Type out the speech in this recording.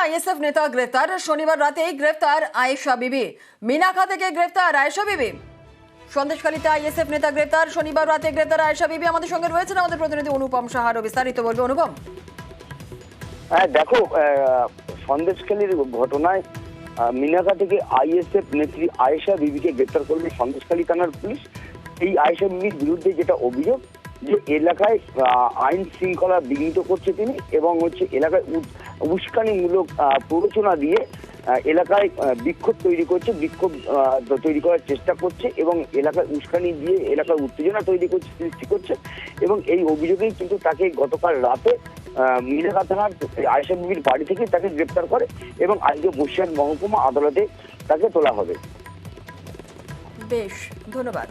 ISF নেতা গ্রেফতার। শনিবার রাতেই গ্রেফতার আয়েশা বিবি। মিনাখা থেকে গ্রেফতার আয়েশা বিবি। সন্দেশখালীতে আইএসএফ নেতা গ্রেফতার। শনিবার রাতে গ্রেফতার আয়েশা বিবি। আমাদের সঙ্গে রয়েছেন আমাদের প্রতিনিধি অনুপম সাহার। বিস্তারিত বলবে অনুপম। হ্যাঁ দেখো, সন্দেশখালীর ঘটনায় মিনাখা থেকে আইএসএফ নেত্রী আয়েশা বিবিকে গ্রেফতার করবে সন্দেশখালী থানার পুলিশ। এই আয়েশা বিবির বিরুদ্ধে যেটা অভিযোগ, যে এলাকায় আইন শৃঙ্খলা বিঘ্নিত করছে তিনি, এবং এলাকায় উস্কানিমূলক প্ররোচনা দিয়ে এলাকায় বিক্ষোভ তৈরি করছে, বিক্ষোভ তৈরি করার চেষ্টা করছে, এবং এলাকায় উস্কানি দিয়ে এলাকায় উত্তেজনা সৃষ্টি করছে। এবং এই অভিযোগেই কিন্তু তাকে গতকাল রাতে মিনাখা থানার আয়েশা বিবির বাড়ি থেকে তাকে গ্রেপ্তার করে, এবং আজকে বসিরহাট মহকুমা আদালতে তাকে তোলা হবে। বেশ, ধন্যবাদ।